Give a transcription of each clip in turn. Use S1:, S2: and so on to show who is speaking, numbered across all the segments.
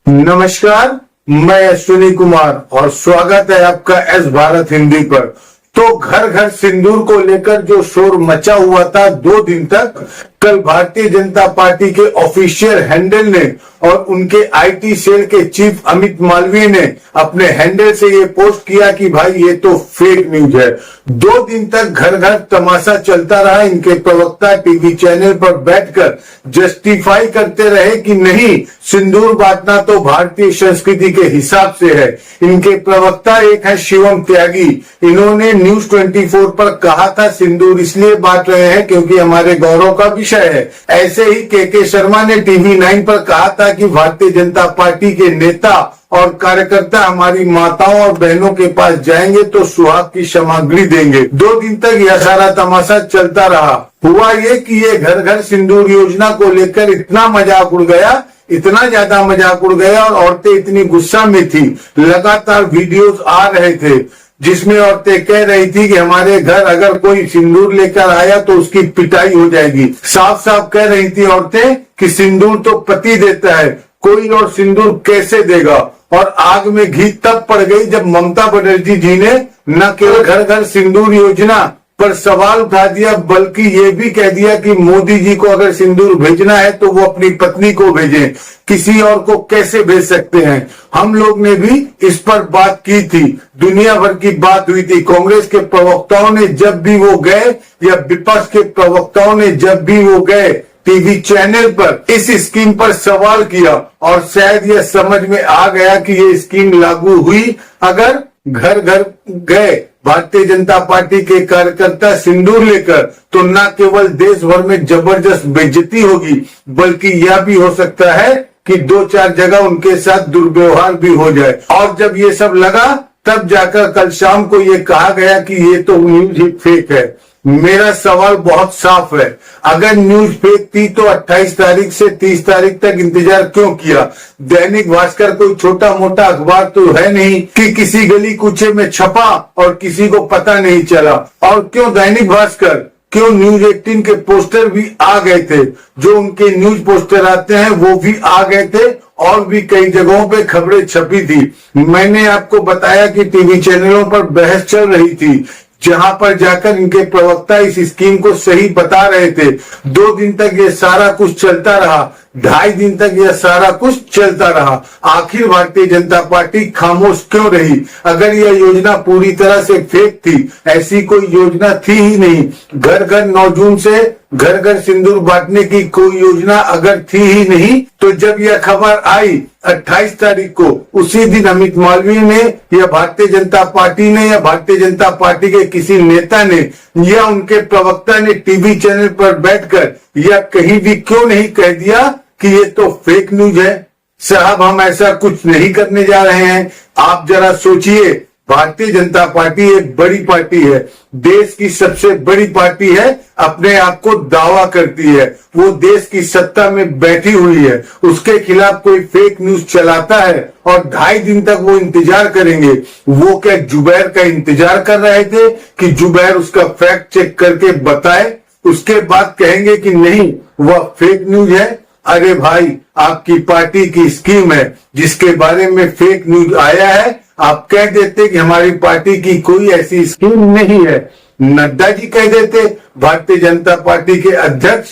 S1: नमस्कार, मैं अश्विनी कुमार और स्वागत है आपका एस भारत हिंदी पर। तो घर घर सिंदूर को लेकर जो शोर मचा हुआ था 2 दिन तक, कल भारतीय जनता पार्टी के ऑफिशियल हैंडल ने और उनके आईटी सेल के चीफ अमित मालवीय ने अपने हैंडल से ये पोस्ट किया कि भाई ये तो फेक न्यूज है। 2 दिन तक घर घर तमाशा चलता रहा। इनके प्रवक्ता टीवी चैनल पर बैठकर जस्टिफाई करते रहे कि नहीं, सिंदूर बांटना तो भारतीय संस्कृति के हिसाब से है। इनके प्रवक्ता एक है शिवम त्यागी। इन्होंने न्यूज 24 पर कहा था सिंदूर इसलिए बांट रहे हैं क्योंकि हमारे गौरव का विषय है। ऐसे ही के शर्मा ने टीवी 9 पर कहा था कि भारतीय जनता पार्टी के नेता और कार्यकर्ता हमारी माताओं और बहनों के पास जाएंगे तो सुहाग की सामग्री देंगे। 2 दिन तक यह सारा तमाशा चलता रहा। हुआ ये कि ये घर घर सिंदूर योजना को लेकर इतना मजाक उड़ गया, इतना ज्यादा मजाक उड़ गया और औरतें इतनी गुस्सा में थी। लगातार वीडियोस आ रहे थे जिसमें औरतें कह रही थी कि हमारे घर अगर कोई सिंदूर लेकर आया तो उसकी पिटाई हो जाएगी। साफ साफ कह रही थी औरतें कि सिंदूर तो पति देता है, कोई और सिंदूर कैसे देगा। और आग में घी तब पड़ गई जब ममता बनर्जी जी ने न केवल घर घर सिंदूर योजना पर सवाल उठा दिया बल्कि ये भी कह दिया कि मोदी जी को अगर सिंदूर भेजना है तो वो अपनी पत्नी को भेजें, किसी और को कैसे भेज सकते हैं। हम लोग ने भी इस पर बात की थी, दुनिया भर की बात हुई थी। कांग्रेस के प्रवक्ताओं ने जब भी वो गए या विपक्ष के प्रवक्ताओं ने जब भी वो गए टीवी चैनल पर इस स्कीम पर सवाल किया और शायद यह समझ में आ गया कि ये स्कीम लागू हुई अगर घर घर गए भारतीय जनता पार्टी के कार्यकर्ता सिंदूर लेकर तो न केवल देश भर में जबरदस्त बेइज्जती होगी बल्कि यह भी हो सकता है कि 2-4 जगह उनके साथ दुर्व्यवहार भी हो जाए। और जब ये सब लगा तब जाकर कल शाम को ये कहा गया कि ये तो न्यूज ही फेक है। मेरा सवाल बहुत साफ है, अगर न्यूज फेक थी तो 28 तारीख से 30 तारीख तक इंतजार क्यों किया। दैनिक भास्कर कोई छोटा मोटा अखबार तो है नहीं कि किसी गली कूचे में छपा और किसी को पता नहीं चला। और क्यों दैनिक भास्कर, क्यों न्यूज 18 के पोस्टर भी आ गए थे, जो उनके न्यूज पोस्टर आते हैं वो भी आ गए थे और भी कई जगहों पे खबरें छपी थी। मैंने आपको बताया कि टीवी चैनलों पर बहस चल रही थी जहां पर जाकर इनके प्रवक्ता इस स्कीम को सही बता रहे थे। 2 दिन तक ये सारा कुछ चलता रहा, 2.5 दिन तक यह सारा कुछ चलता रहा। आखिर भारतीय जनता पार्टी खामोश क्यों रही। अगर यह योजना पूरी तरह से फेक थी, ऐसी कोई योजना थी ही नहीं। घर घर 9 जून से घर घर सिंदूर बांटने की कोई योजना अगर थी ही नहीं तो जब यह खबर आई 28 तारीख को, उसी दिन अमित मालवीय ने या भारतीय जनता पार्टी ने या भारतीय जनता पार्टी के किसी नेता ने या उनके प्रवक्ता ने टीवी चैनल पर बैठकर या कहीं भी क्यों नहीं कह दिया कि ये तो फेक न्यूज है। साहब, हम ऐसा कुछ नहीं करने जा रहे हैं। आप जरा सोचिए, भारतीय जनता पार्टी एक बड़ी पार्टी है, देश की सबसे बड़ी पार्टी है, अपने आप को दावा करती है, वो देश की सत्ता में बैठी हुई है। उसके खिलाफ कोई फेक न्यूज चलाता है और 2.5 दिन तक वो इंतजार करेंगे। वो क्या जुबैर का इंतजार कर रहे थे कि जुबैर उसका फैक्ट चेक करके बताए, उसके बाद कहेंगे कि नहीं वह फेक न्यूज है। अरे भाई, आपकी पार्टी की स्कीम है जिसके बारे में फेक न्यूज आया है, आप कह देते कि हमारी पार्टी की कोई ऐसी स्कीम नहीं है। नड्डा जी कह देते, भारतीय जनता पार्टी के अध्यक्ष,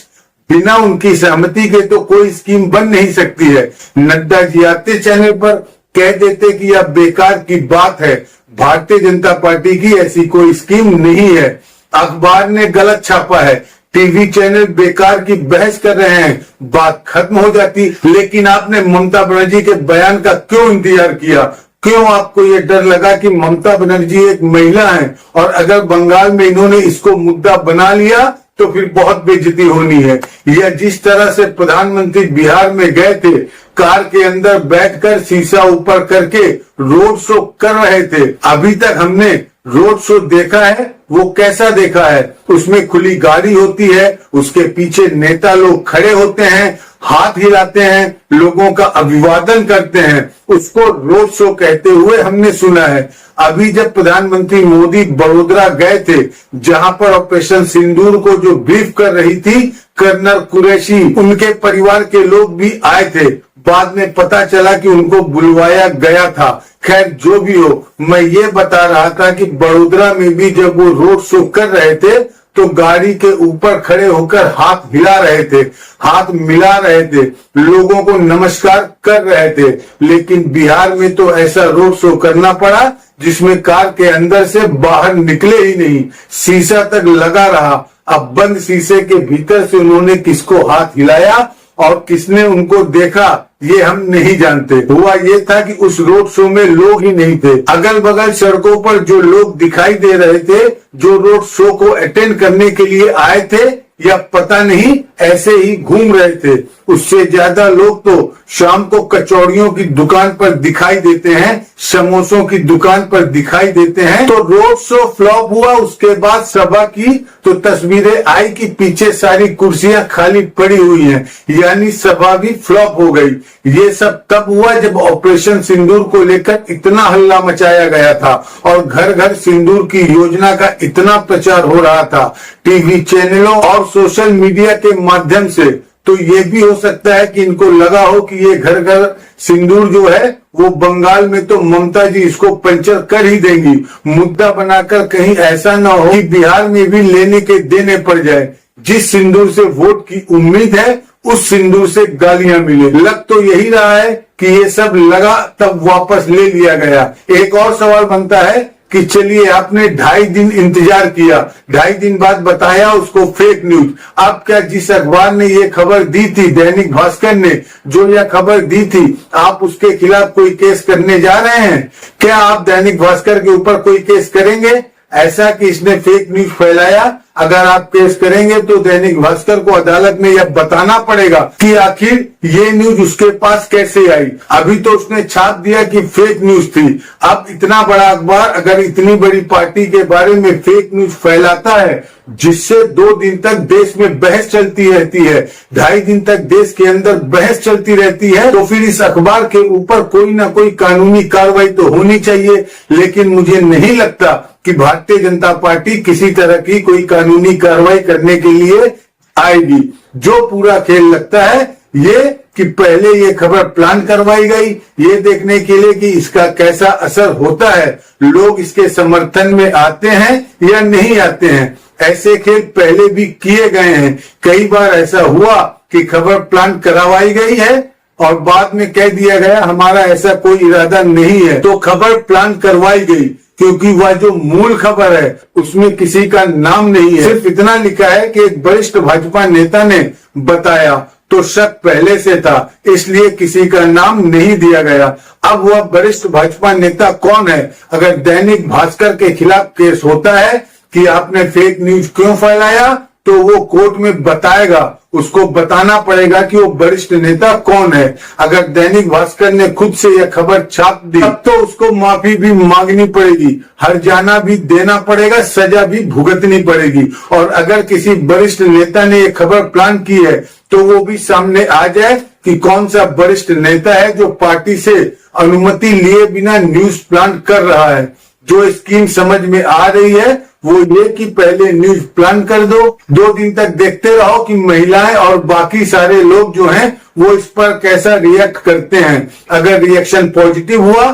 S1: बिना उनकी सहमति के तो कोई स्कीम बन नहीं सकती है। नड्डा जी आते चैनल पर कह देते कि यह बेकार की बात है, भारतीय जनता पार्टी की ऐसी कोई स्कीम नहीं है। अखबार ने गलत छापा है, टीवी चैनल बेकार की बहस कर रहे हैं, बात खत्म हो जाती। लेकिन आपने ममता बनर्जी के बयान का क्यों इंतजार किया। क्यों आपको ये डर लगा कि ममता बनर्जी एक महिला है और अगर बंगाल में इन्होंने इसको मुद्दा बना लिया तो फिर बहुत बेइज्जती होनी है। या जिस तरह से प्रधानमंत्री बिहार में गए थे, कार के अंदर बैठकर शीशा ऊपर करके रोड शो कर रहे थे। अभी तक हमने रोड शो देखा है, वो कैसा देखा है। उसमें खुली गाड़ी होती है, उसके पीछे नेता लोग खड़े होते हैं, हाथ हिलाते हैं, लोगों का अभिवादन करते हैं, उसको रोड शो कहते हुए हमने सुना है। अभी जब प्रधानमंत्री मोदी बड़ोदरा गए थे, जहां पर ऑपरेशन सिंदूर को जो ब्रीफ कर रही थी कर्नल कुरैशी, उनके परिवार के लोग भी आए थे। बाद में पता चला कि उनको बुलवाया गया था। खैर जो भी हो, मैं ये बता रहा था कि बड़ोदरा में भी जब वो रोड शो कर रहे थे तो गाड़ी के ऊपर खड़े होकर हाथ हिला रहे थे, हाथ मिला रहे थे, लोगों को नमस्कार कर रहे थे। लेकिन बिहार में तो ऐसा रोड शो करना पड़ा जिसमें कार के अंदर से बाहर निकले ही नहीं, शीशा तक लगा रहा। अब बंद शीशे के भीतर से उन्होंने किसको हाथ हिलाया और किसने उनको देखा ये हम नहीं जानते। हुआ ये था कि उस रोड शो में लोग ही नहीं थे। अगल बगल सड़कों पर जो लोग दिखाई दे रहे थे, जो रोड शो को अटेंड करने के लिए आए थे या पता नहीं ऐसे ही घूम रहे थे, उससे ज्यादा लोग तो शाम को कचौड़ियों की दुकान पर दिखाई देते हैं, समोसों की दुकान पर दिखाई देते हैं। तो रोड शो फ्लॉप हुआ। उसके बाद सभा की तो तस्वीरें आई कि पीछे सारी कुर्सियां खाली पड़ी हुई हैं, यानी सभा भी फ्लॉप हो गई। ये सब तब हुआ जब ऑपरेशन सिंदूर को लेकर इतना हल्ला मचाया गया था और घर घर सिंदूर की योजना का इतना प्रचार हो रहा था टीवी चैनलों और सोशल मीडिया के माध्यम से। तो ये भी हो सकता है कि इनको लगा हो कि ये घर घर सिंदूर जो है वो बंगाल में तो ममता जी इसको पंचर कर ही देंगी, मुद्दा बनाकर कहीं ऐसा ना हो कि बिहार में भी लेने के देने पड़ जाए। जिस सिंदूर से वोट की उम्मीद है उस सिंदूर से गालियां मिले। लग तो यही रहा है कि ये सब लगा तब वापस ले लिया गया। एक और सवाल बनता है कि चलिए आपने 2.5 दिन इंतजार किया, 2.5 दिन बाद बताया उसको फेक न्यूज। अब क्या जिस अखबार ने ये खबर दी थी, दैनिक भास्कर ने जो यह खबर दी थी, आप उसके खिलाफ कोई केस करने जा रहे हैं? क्या आप दैनिक भास्कर के ऊपर कोई केस करेंगे ऐसा कि इसने फेक न्यूज फैलाया? अगर आप केस करेंगे तो दैनिक भास्कर को अदालत में यह बताना पड़ेगा कि आखिर ये न्यूज उसके पास कैसे आई। अभी तो उसने छाप दिया कि फेक न्यूज थी। अब इतना बड़ा अखबार अगर इतनी बड़ी पार्टी के बारे में फेक न्यूज फैलाता है जिससे 2 दिन तक देश में बहस चलती रहती है, 2.5 दिन तक देश के अंदर बहस चलती रहती है, तो फिर इस अखबार के ऊपर कोई ना कोई कानूनी कार्रवाई तो होनी चाहिए। लेकिन मुझे नहीं लगता कि भारतीय जनता पार्टी किसी तरह की कोई कानूनी कार्रवाई करने के लिए आएगी। जो पूरा खेल लगता है ये कि पहले ये खबर प्लान करवाई गई ये देखने के लिए कि इसका कैसा असर होता है, लोग इसके समर्थन में आते हैं या नहीं आते हैं। ऐसे खेल पहले भी किए गए हैं। कई बार ऐसा हुआ कि खबर प्लान करवाई गई है और बाद में कह दिया गया हमारा ऐसा कोई इरादा नहीं है, तो खबर प्लान करवाई गई क्योंकि वह जो मूल खबर है उसमें किसी का नाम नहीं है। सिर्फ इतना लिखा है कि एक वरिष्ठ भाजपा नेता ने बताया, तो शक पहले से था इसलिए किसी का नाम नहीं दिया गया। अब वह वरिष्ठ भाजपा नेता कौन है? अगर दैनिक भास्कर के खिलाफ केस होता है कि आपने फेक न्यूज क्यों फैलाया तो वो कोर्ट में बताएगा, उसको बताना पड़ेगा कि वो वरिष्ठ नेता कौन है। अगर दैनिक भास्कर ने खुद से यह खबर छाप दी तब तो उसको माफी भी मांगनी पड़ेगी, हर्जाना भी देना पड़ेगा, सजा भी भुगतनी पड़ेगी। और अगर किसी वरिष्ठ नेता ने यह खबर प्लान की है तो वो भी सामने आ जाए कि कौन सा वरिष्ठ नेता है जो पार्टी से अनुमति लिए बिना न्यूज प्लान कर रहा है। जो स्कीम समझ में आ रही है वो ये कि पहले न्यूज प्लान कर दो, 2 दिन तक देखते रहो कि महिलाएं और बाकी सारे लोग जो हैं वो इस पर कैसा रिएक्ट करते हैं। अगर रिएक्शन पॉजिटिव हुआ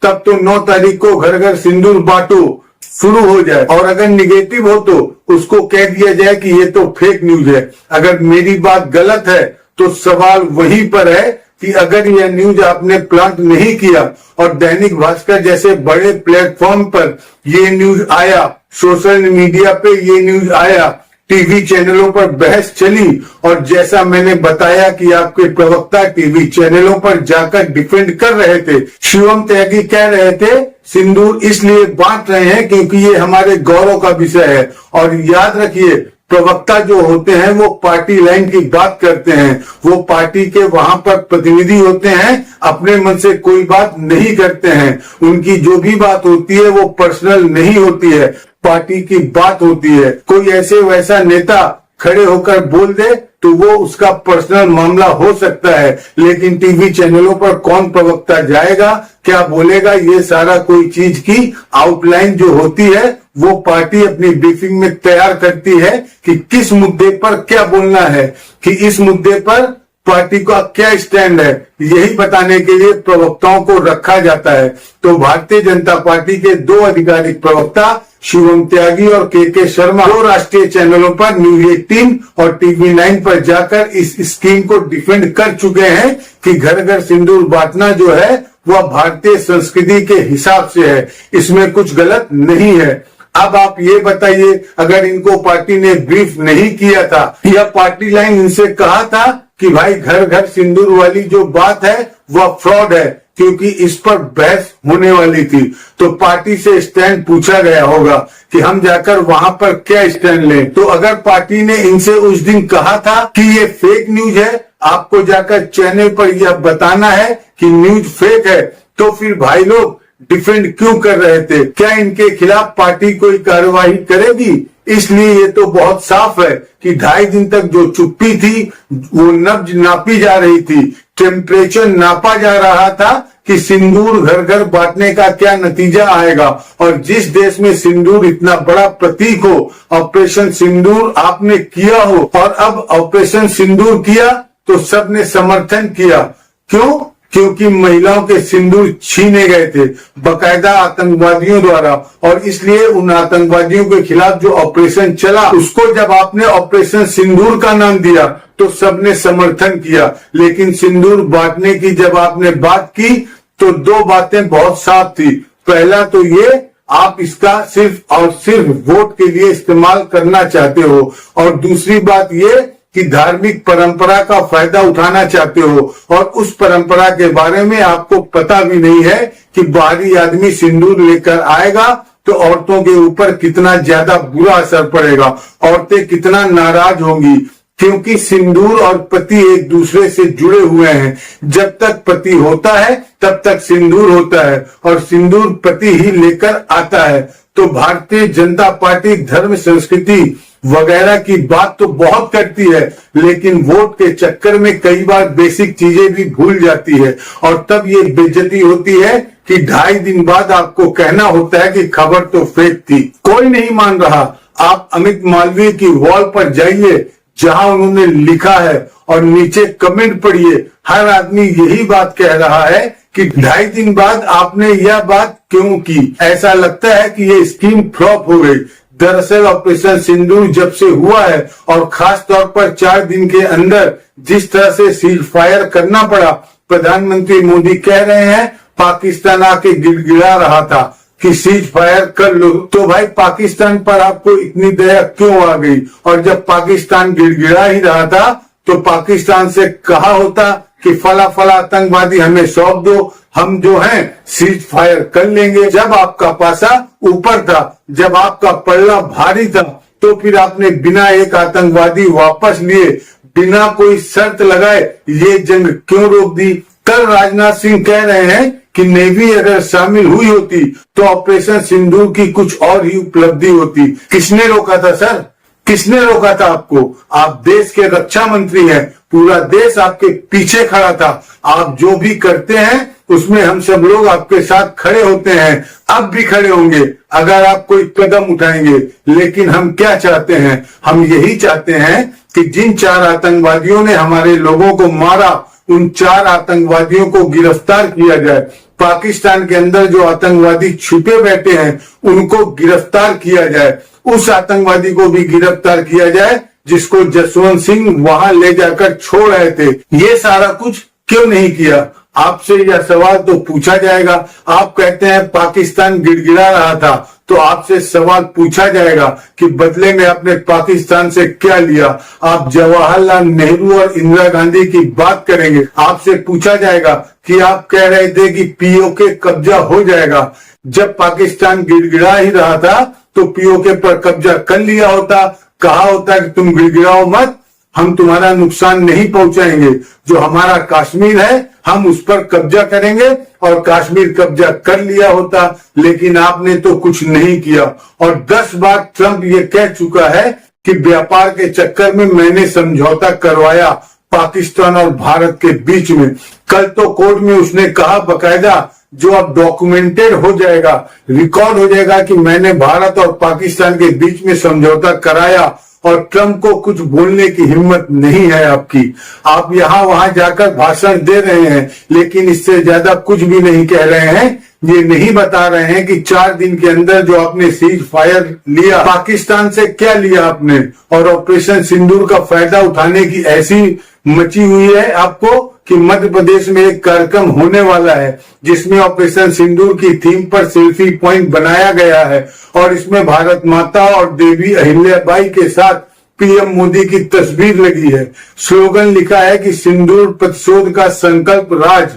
S1: तब तो 9 तारीख को घर घर सिंदूर बांटो शुरू हो जाए, और अगर निगेटिव हो तो उसको कह दिया जाए कि ये तो फेक न्यूज है। अगर मेरी बात गलत है तो सवाल वहीं पर है कि अगर यह न्यूज आपने प्लांट नहीं किया और दैनिक भास्कर जैसे बड़े प्लेटफॉर्म पर ये न्यूज आया, सोशल मीडिया पे ये न्यूज आया, टीवी चैनलों पर बहस चली और जैसा मैंने बताया कि आपके प्रवक्ता टीवी चैनलों पर जाकर डिफेंड कर रहे थे, शिवम त्यागी कह रहे थे सिंदूर इसलिए बांट रहे हैं क्योंकि ये हमारे गौरव का विषय है। और याद रखिए प्रवक्ता जो होते हैं वो पार्टी लाइन की बात करते हैं, वो पार्टी के वहां पर प्रतिनिधि होते हैं, अपने मन से कोई बात नहीं करते हैं। उनकी जो भी बात होती है वो पर्सनल नहीं होती है, पार्टी की बात होती है। कोई ऐसे वैसा नेता खड़े होकर बोल दे तो वो उसका पर्सनल मामला हो सकता है, लेकिन टीवी चैनलों पर कौन प्रवक्ता जाएगा, क्या बोलेगा, ये सारा कोई चीज की आउटलाइन जो होती है वो पार्टी अपनी ब्रीफिंग में तैयार करती है कि किस मुद्दे पर क्या बोलना है, कि इस मुद्दे पर पार्टी का क्या स्टैंड है, यही बताने के लिए प्रवक्ताओं को रखा जाता है। तो भारतीय जनता पार्टी के दो आधिकारिक प्रवक्ता शिवम त्यागी और के शर्मा दो राष्ट्रीय चैनलों पर न्यूज 18 और टीवी 9 पर जाकर इस स्कीम को डिफेंड कर चुके हैं कि घर घर सिंदूर बांटना जो है वह भारतीय संस्कृति के हिसाब से है, इसमें कुछ गलत नहीं है। अब आप ये बताइए, अगर इनको पार्टी ने ब्रीफ नहीं किया था या पार्टी लाइन इनसे कहा था कि भाई घर घर सिंदूर वाली जो बात है वह फ्रॉड है, क्योंकि इस पर बहस होने वाली थी, तो पार्टी से स्टैंड पूछा गया होगा कि हम जाकर वहां पर क्या स्टैंड लें। तो अगर पार्टी ने इनसे उस दिन कहा था कि ये फेक न्यूज है, आपको जाकर चैनल पर यह बताना है कि न्यूज फेक है, तो फिर भाई लोग डिफेंड क्यों कर रहे थे? क्या इनके खिलाफ पार्टी कोई कार्रवाई करेगी? इसलिए ये तो बहुत साफ है कि 2.5 दिन तक जो चुप्पी थी वो नब्ज नापी जा रही थी, टेम्परेचर नापा जा रहा था कि सिंदूर घर घर बांटने का क्या नतीजा आएगा। और जिस देश में सिंदूर इतना बड़ा प्रतीक हो, ऑपरेशन सिंदूर आपने किया हो और अब ऑपरेशन सिंदूर किया तो सबने समर्थन किया। क्यों? क्योंकि महिलाओं के सिंदूर छीने गए थे बकायदा आतंकवादियों द्वारा, और इसलिए उन आतंकवादियों के खिलाफ जो ऑपरेशन चला उसको जब आपने ऑपरेशन सिंदूर का नाम दिया तो सबने समर्थन किया। लेकिन सिंदूर बांटने की जब आपने बात की तो दो बातें बहुत साफ थी। पहला तो ये, आप इसका सिर्फ और सिर्फ वोट के लिए इस्तेमाल करना चाहते हो, और दूसरी बात ये कि धार्मिक परंपरा का फायदा उठाना चाहते हो, और उस परंपरा के बारे में आपको पता भी नहीं है कि बाहरी आदमी सिंदूर लेकर आएगा तो औरतों के ऊपर कितना ज्यादा बुरा असर पड़ेगा, औरतें कितना नाराज होंगी, क्योंकि सिंदूर और पति एक दूसरे से जुड़े हुए हैं। जब तक पति होता है तब तक सिंदूर होता है, और सिंदूर पति ही लेकर आता है। तो भारतीय जनता पार्टी धर्म संस्कृति वगैरह की बात तो बहुत करती है, लेकिन वोट के चक्कर में कई बार बेसिक चीजें भी भूल जाती है, और तब ये बेइज्जती होती है कि 2.5 दिन बाद आपको कहना होता है कि खबर तो फेक थी। कोई नहीं मान रहा, आप अमित मालवीय की वॉल पर जाइए जहां उन्होंने लिखा है और नीचे कमेंट पढ़िए। हर आदमी यही बात कह रहा है कि 2.5 दिन बाद आपने यह बात क्यों की। ऐसा लगता है कि ये स्कीम फ्लॉप हो गई। दरअसल ऑपरेशन सिंदूर जब से हुआ है, और खास तौर पर 4 दिन के अंदर जिस तरह से सीज फायर करना पड़ा, प्रधानमंत्री मोदी कह रहे हैं पाकिस्तान आके गिड़गिड़ा रहा था कि सीज फायर कर लो, तो भाई पाकिस्तान पर आपको इतनी दया क्यों आ गई? और जब पाकिस्तान गिड़गिड़ा ही रहा था तो पाकिस्तान से कहा होता कि फला फला आतंकवादी हमें सौंप दो, हम जो हैं सीज फायर कर लेंगे। जब आपका पासा ऊपर था, जब आपका पल्ला भारी था, तो फिर आपने बिना एक आतंकवादी वापस लिए, बिना कोई शर्त लगाए ये जंग क्यों रोक दी? कल राजनाथ सिंह कह रहे हैं कि नेवी अगर शामिल हुई होती तो ऑपरेशन सिंदूर की कुछ और ही उपलब्धि होती। किसने रोका था सर? किसने रोका था आपको? आप देश के रक्षा मंत्री हैं, पूरा देश आपके पीछे खड़ा था। आप जो भी करते हैं उसमें हम सब लोग आपके साथ खड़े होते हैं, अब भी खड़े होंगे अगर आप कोई कदम उठाएंगे। लेकिन हम क्या चाहते हैं? हम यही चाहते हैं कि जिन 4 आतंकवादियों ने हमारे लोगों को मारा, उन 4 आतंकवादियों को गिरफ्तार किया जाए। पाकिस्तान के अंदर जो आतंकवादी छुपे बैठे हैं उनको गिरफ्तार किया जाए। उस आतंकवादी को भी गिरफ्तार किया जाए जिसको जसवंत सिंह वहां ले जाकर छोड़ रहे थे। ये सारा कुछ क्यों नहीं किया? आपसे यह सवाल तो पूछा जाएगा। आप कहते हैं पाकिस्तान गिड़गिड़ा रहा था, तो आपसे सवाल पूछा जाएगा कि बदले में आपने पाकिस्तान से क्या लिया? आप जवाहरलाल नेहरू और इंदिरा गांधी की बात करेंगे। आपसे पूछा जाएगा कि आप कह रहे थे कि पीओके कब्जा हो जाएगा। जब पाकिस्तान गिड़गिड़ा ही रहा था तो पीओके पर कब्जा कर लिया होता, कहा होता कि तुम गिड़गिड़ाओ मत, हम तुम्हारा नुकसान नहीं पहुंचाएंगे। जो हमारा कश्मीर है हम उस पर कब्जा करेंगे, और कश्मीर कब्जा कर लिया होता। लेकिन आपने तो कुछ नहीं किया। और 10 बार ट्रंप ये कह चुका है कि व्यापार के चक्कर में मैंने समझौता करवाया पाकिस्तान और भारत के बीच में। कल तो कोर्ट में उसने कहा बकायदा, जो अब डॉक्यूमेंटेड हो जाएगा, रिकॉर्ड हो जाएगा कि मैंने भारत और पाकिस्तान के बीच में समझौता कराया, और ट्रंप को कुछ बोलने की हिम्मत नहीं है आपकी। आप यहाँ वहां जाकर भाषण दे रहे हैं, लेकिन इससे ज्यादा कुछ भी नहीं कह रहे हैं। ये नहीं बता रहे हैं कि 4 दिन के अंदर जो आपने सीज फायर लिया, पाकिस्तान से क्या लिया आपने, और ऑपरेशन सिंदूर का फायदा उठाने की ऐसी मची हुई है आपको कि मध्य प्रदेश में एक कार्यक्रम होने वाला है जिसमें ऑपरेशन सिंदूर की थीम पर सेल्फी पॉइंट बनाया गया है, और इसमें भारत माता और देवी अहिल्याबाई के साथ पीएम मोदी की तस्वीर लगी है। स्लोगन लिखा है कि सिंदूर प्रतिशोध का संकल्प राज,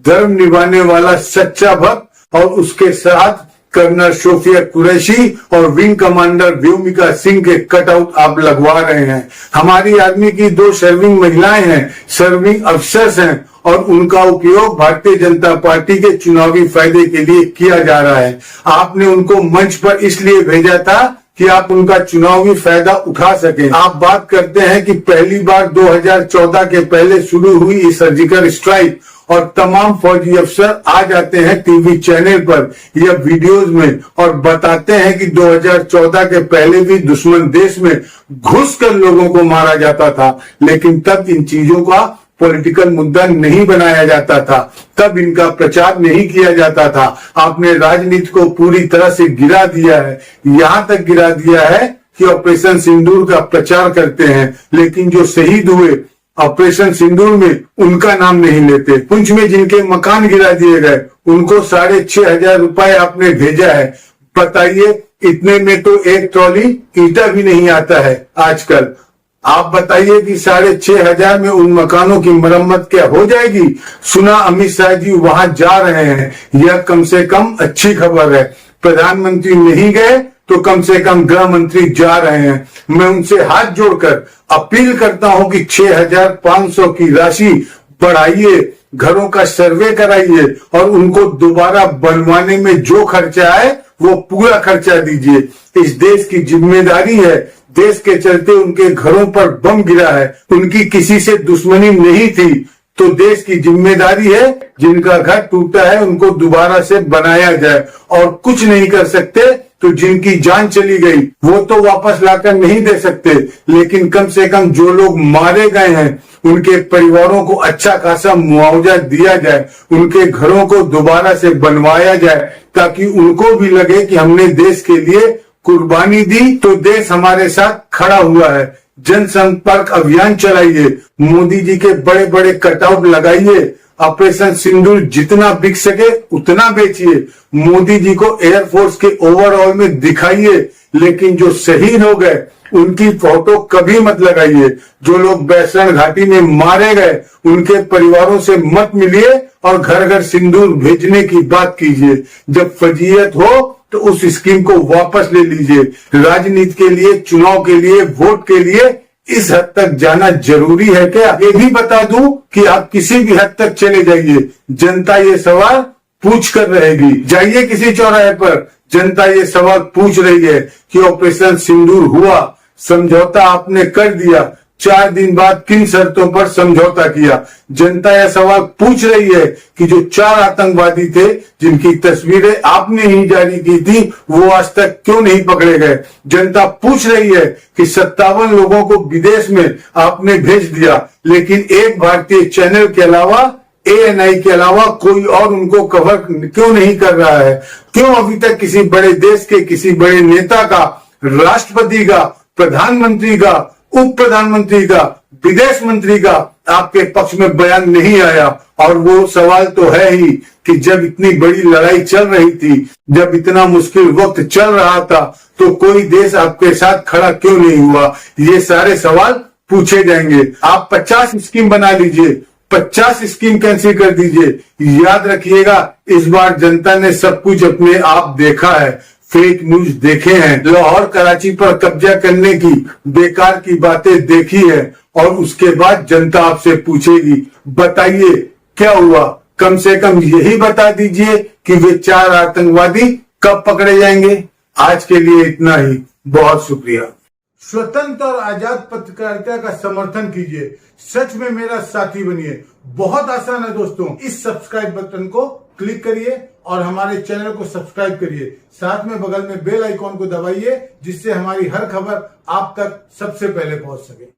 S1: धर्म निभाने वाला सच्चा भक्त, और उसके साथ कर्नल सोफिया कुरैशी और विंग कमांडर व्योमिका सिंह के कटआउट आप लगवा रहे हैं। हमारी आर्मी की 2 सर्विंग महिलाएं हैं, सर्विंग अफसर्स हैं, और उनका उपयोग भारतीय जनता पार्टी के चुनावी फायदे के लिए किया जा रहा है। आपने उनको मंच पर इसलिए भेजा था कि आप उनका चुनावी फायदा उठा सकें। आप बात करते हैं कि पहली बार 2014 के पहले शुरू हुई इस सर्जिकल स्ट्राइक, और तमाम फौजी अफसर आ जाते हैं टीवी चैनल पर या वीडियोस में और बताते हैं कि 2014 के पहले भी दुश्मन देश में घुसकर लोगों को मारा जाता था, लेकिन तब इन चीजों का पॉलिटिकल मुद्दा नहीं बनाया जाता था, तब इनका प्रचार नहीं किया जाता था। आपने राजनीति को पूरी तरह से गिरा दिया है, यहां तक गिरा दिया है कि ऑपरेशन सिंदूर का प्रचार करते हैं, लेकिन जो शहीद हुए ऑपरेशन सिंदूर में उनका नाम नहीं लेते। पुंछ में जिनके मकान गिरा दिए गए उनको 6,500 रुपए आपने भेजा है। बताइए, इतने में तो एक ट्रॉली ईंटा भी नहीं आता है आजकल। आप बताइए कि 6,500 में उन मकानों की मरम्मत क्या हो जाएगी? सुना अमित शाह जी वहां जा रहे हैं, यह कम से कम अच्छी खबर है। प्रधानमंत्री नहीं गए तो कम से कम गृह मंत्री जा रहे हैं। मैं उनसे हाथ जोड़कर अपील करता हूं कि 6,500 की राशि बढ़ाइए, घरों का सर्वे कराइए, और उनको दोबारा बनवाने में जो खर्चा है वो पूरा खर्चा दीजिए। इस देश की जिम्मेदारी है। देश के चलते उनके घरों पर बम गिरा है, उनकी किसी से दुश्मनी नहीं थी, तो देश की जिम्मेदारी है जिनका घर टूटा है उनको दोबारा से बनाया जाए। और कुछ नहीं कर सकते तो जिनकी जान चली गई वो तो वापस लाकर नहीं दे सकते, लेकिन कम से कम जो लोग मारे गए हैं उनके परिवारों को अच्छा खासा मुआवजा दिया जाए, उनके घरों को दोबारा से बनवाया जाए, ताकि उनको भी लगे कि हमने देश के लिए कुर्बानी दी तो देश हमारे साथ खड़ा हुआ है। जनसंपर्क अभियान चलाइए, मोदी जी के बड़े बड़े कटआउट लगाइए, ऑपरेशन सिंदूर जितना बिक सके उतना बेचिए, मोदी जी को एयरफोर्स के ओवरऑल में दिखाइए, लेकिन जो शहीद हो गए उनकी फोटो कभी मत लगाइए। जो लोग बैसरण घाटी में मारे गए उनके परिवारों से मत मिलिए और घर घर सिंदूर भेजने की बात कीजिए। जब फजीयत हो तो उस स्कीम को वापस ले लीजिए। राजनीति के लिए, चुनाव के लिए, वोट के लिए इस हद तक जाना जरूरी है क्या? ये भी बता दूं कि आप किसी भी हद तक चले जाइए, जनता ये सवाल पूछ कर रहेगी। जाइए किसी चौराहे पर, जनता ये सवाल पूछ रही है कि ऑपरेशन सिंदूर हुआ, समझौता आपने कर दिया, 4 दिन बाद किन शर्तों पर समझौता किया? जनता यह सवाल पूछ रही है कि जो 4 आतंकवादी थे जिनकी तस्वीरें आपने ही जारी की थी वो आज तक क्यों नहीं पकड़े गए? जनता पूछ रही है कि 57 लोगों को विदेश में आपने भेज दिया, लेकिन एक भारतीय चैनल के अलावा, ANI के अलावा कोई और उनको कवर क्यों नहीं कर रहा है? क्यों अभी तक किसी बड़े देश के किसी बड़े नेता का, राष्ट्रपति का, प्रधानमंत्री का, उप प्रधानमंत्री का, विदेश मंत्री का आपके पक्ष में बयान नहीं आया? और वो सवाल तो है ही कि जब इतनी बड़ी लड़ाई चल रही थी, जब इतना मुश्किल वक्त चल रहा था, तो कोई देश आपके साथ खड़ा क्यों नहीं हुआ? ये सारे सवाल पूछे जाएंगे। आप 50 स्कीम बना लीजिए, 50 स्कीम कैंसिल कर दीजिए। याद रखिएगा, इस बार जनता ने सब कुछ अपने आप देखा है, फेक न्यूज देखे हैं, लाहौर कराची पर कब्जा करने की बेकार की बातें देखी है, और उसके बाद जनता आपसे पूछेगी बताइए क्या हुआ? कम से कम यही बता दीजिए कि वे 4 आतंकवादी कब पकड़े जाएंगे। आज के लिए इतना ही, बहुत शुक्रिया। स्वतंत्र और आजाद पत्रकारिता का समर्थन कीजिए, सच में मेरा साथी बनिए। बहुत आसान है दोस्तों, इस सब्सक्राइब बटन को क्लिक करिए और हमारे चैनल को सब्सक्राइब करिए। साथ में बगल में बेल आइकॉन को दबाइए जिससे हमारी हर खबर आप तक सबसे पहले पहुंच सके।